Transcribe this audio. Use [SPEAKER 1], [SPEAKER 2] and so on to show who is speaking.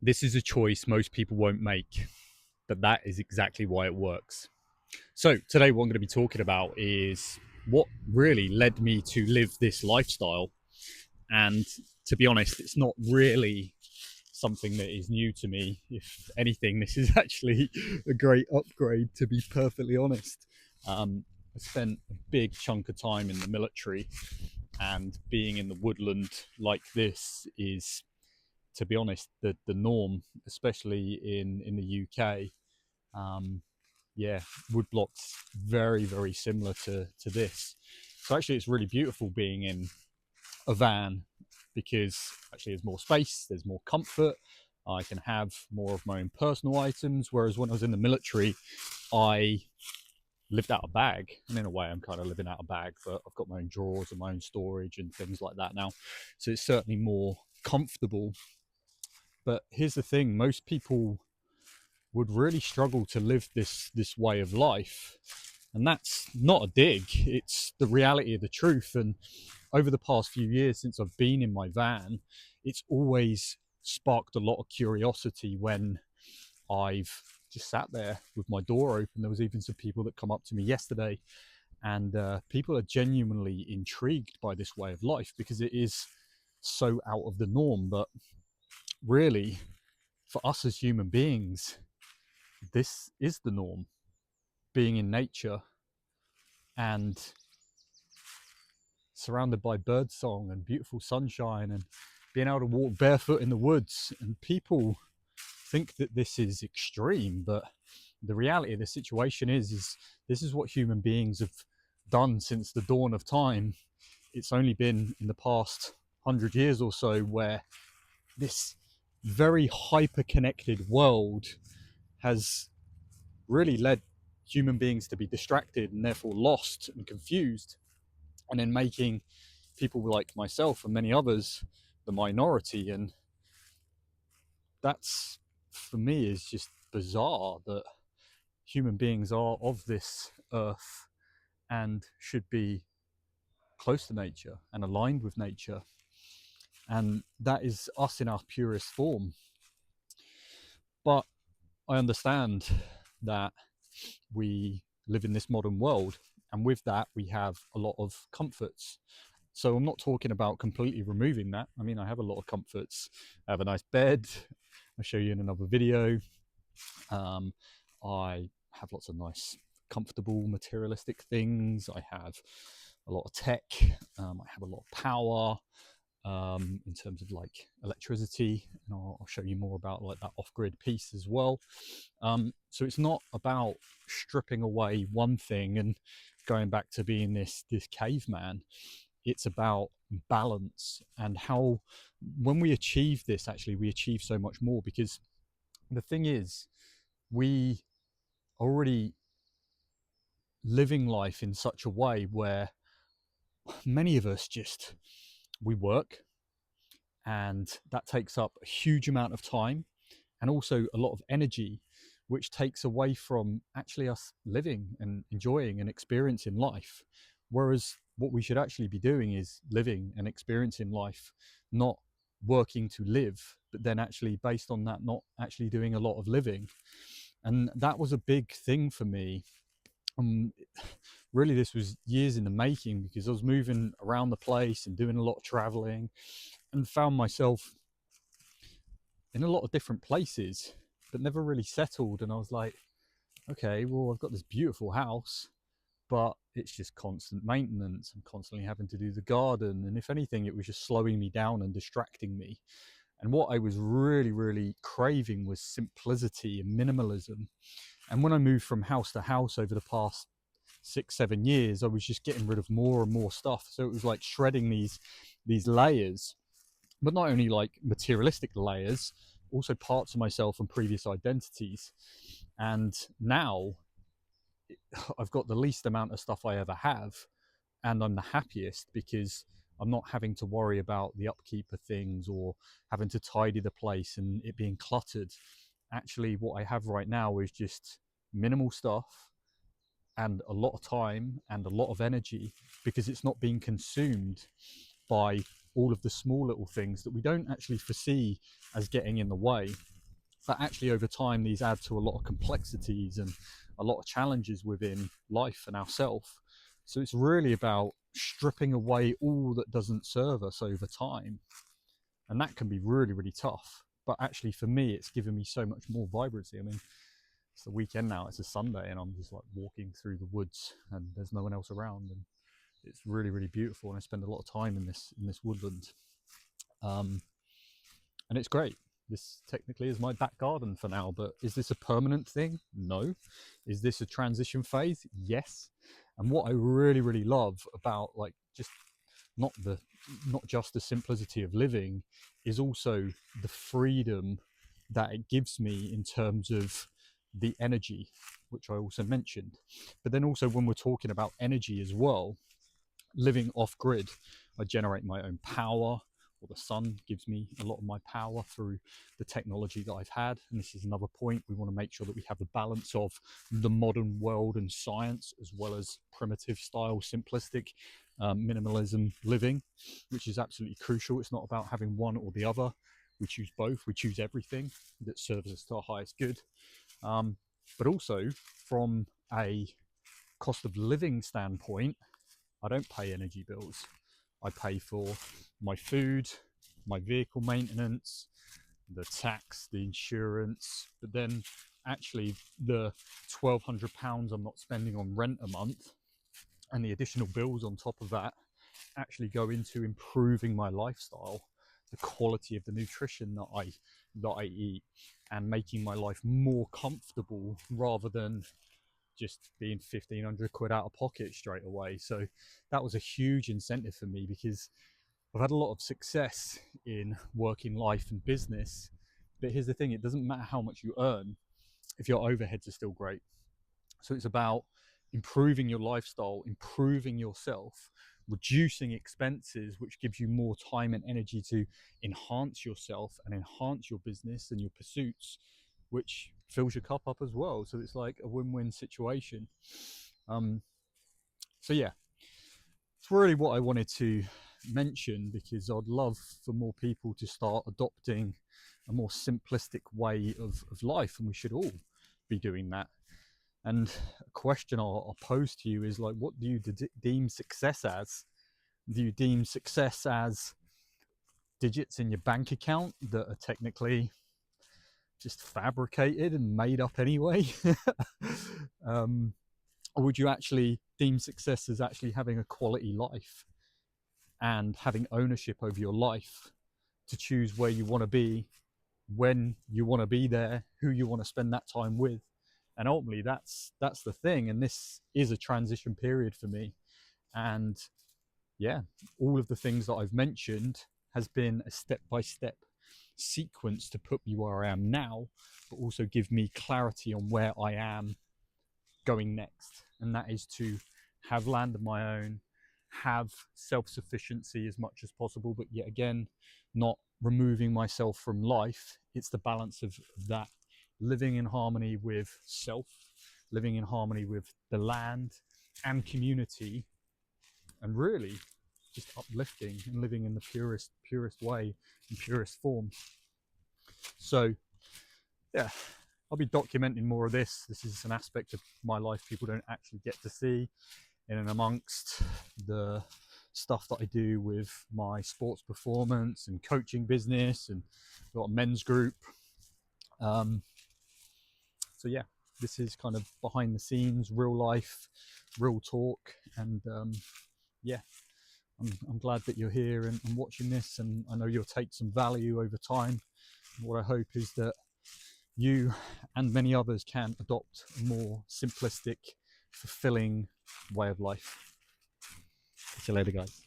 [SPEAKER 1] This is a choice most people won't make, but that is exactly why it works. So, today, what I'm going to be talking about is what really led me to live this lifestyle. And to be honest, it's not really something that is new to me. If anything, this is actually a great upgrade, to be perfectly honest. I spent a big chunk of time in the military, and being in the woodland like this is, to be honest, the norm, especially in the UK. Um, yeah, wood blocks very very similar to this. So actually, it's really beautiful being in a van because actually there's more space, there's more comfort. I can have more of my own personal items. Whereas when I was in the military, I lived out a bag, and in a way I'm kind of living out a bag, but I've got my own drawers and my own storage and things like that now, so it's certainly more comfortable. But here's the thing, most people would really struggle to live this way of life, and that's not a dig, it's the reality of the truth. And over the past few years since I've been in my van, it's always sparked a lot of curiosity when I've just sat there with my door open. There was even some people that come up to me yesterday, and people are genuinely intrigued by this way of life because it is so out of the norm. But really, for us as human beings, this is the norm, being in nature and surrounded by birdsong and beautiful sunshine and being able to walk barefoot in the woods. And people think that this is extreme, but the reality of the situation is this is what human beings have done since the dawn of time. It's only been in the past 100 years or so where this very hyper connected world has really led human beings to be distracted and therefore lost and confused, and then making people like myself and many others the minority. And that's, for me, is just bizarre that human beings are of this earth and should be close to nature and aligned with nature, and that is us in our purest form. But I understand that we live in this modern world, and with that we have a lot of comforts. So I'm not talking about completely removing that. I mean, I have a lot of comforts. I have a nice bed. I'll show you in another video. I have lots of nice, comfortable, materialistic things. I have a lot of tech. I have a lot of power in terms of like electricity, and I'll show you more about like that off-grid piece as well. So it's not about stripping away one thing and going back to being this caveman. It's about balance, and how when we achieve this, actually we achieve so much more. Because the thing is, we are already living life in such a way where many of us just, we work, and that takes up a huge amount of time and also a lot of energy, which takes away from actually us living and enjoying and experiencing life. Whereas what we should actually be doing is living and experiencing life, not working to live, but then actually based on that, not actually doing a lot of living. And that was a big thing for me. Um, Really, this was years in the making, because I was moving around the place and doing a lot of traveling, and found myself in a lot of different places, but never really settled. And I was like, okay, well, I've got this beautiful house, but it's just constant maintenance. I'm constantly having to do the garden. And if anything, it was just slowing me down and distracting me. And what I was really, really craving was simplicity and minimalism. And when I moved from house to house over the past 6 7 years, I was just getting rid of more and more stuff. So it was like shredding these layers, but not only like materialistic layers, also parts of myself and previous identities. And now I've got the least amount of stuff I ever have, and I'm the happiest because I'm not having to worry about the upkeep of things or having to tidy the place and it being cluttered. Actually, what I have right now is just minimal stuff and a lot of time and a lot of energy, because it's not being consumed by all of the small little things that we don't actually foresee as getting in the way. But actually over time, these add to a lot of complexities and a lot of challenges within life and ourselves. So it's really about stripping away all that doesn't serve us over time. And that can be really, really tough. But actually for me, it's given me so much more vibrancy. I mean, it's the weekend now, it's a Sunday, and I'm just like walking through the woods and there's no one else around. And it's really, really beautiful. And I spend a lot of time in this woodland. And it's great. This technically is my back garden for now, but is this a permanent thing? No. Is this a transition phase? Yes. And what I really, really love about like just not just the simplicity of living is also the freedom that it gives me in terms of the energy, which I also mentioned. But then also when we're talking about energy as well, living off grid, I generate my own power, or the sun gives me a lot of my power through the technology that I've had. And this is another point. We want to make sure that we have the balance of the modern world and science, as well as primitive style, simplistic minimalism living, which is absolutely crucial. It's not about having one or the other. We choose both. We choose everything that serves us to our highest good. But also from a cost of living standpoint, I don't pay energy bills. I pay for my food, my vehicle maintenance, the tax, the insurance, but then actually the £1,200 I'm not spending on rent a month and the additional bills on top of that actually go into improving my lifestyle, the quality of the nutrition that I eat, and making my life more comfortable rather than just being 1,500 quid out of pocket straight away. So that was a huge incentive for me, because I've had a lot of success in working life and business, but here's the thing, it doesn't matter how much you earn if your overheads are still great. So it's about improving your lifestyle, improving yourself, reducing expenses, which gives you more time and energy to enhance yourself and enhance your business and your pursuits, which fills your cup up as well. So it's like a win-win situation. So yeah, it's really what I wanted to mention, because I'd love for more people to start adopting a more simplistic way of life, and we should all be doing that. And a question I'll pose to you is like, what do you deem success as? Do you deem success as digits in your bank account that are technically just fabricated and made up anyway? Or would you actually deem success as actually having a quality life and having ownership over your life to choose where you want to be, when you want to be there, who you want to spend that time with? And ultimately that's the thing. And this is a transition period for me. And yeah, all of the things that I've mentioned has been a step-by-step sequence to put me where I am now, but also give me clarity on where I am going next. And that is to have land of my own, have self-sufficiency as much as possible, but yet again, not removing myself from life. It's the balance of that, living in harmony with self, living in harmony with the land and community, and really just uplifting and living in the purest way and purest form. So yeah, I'll be documenting more of this. This is an aspect of my life people don't actually get to see, in and amongst the stuff that I do with my sports performance and coaching business, and got a men's group. So yeah, this is kind of behind the scenes, real life, real talk. And yeah, I'm glad that you're here and watching this, and I know you'll take some value over time. What I hope is that you and many others can adopt a more simplistic, fulfilling way of life. See you later, guys.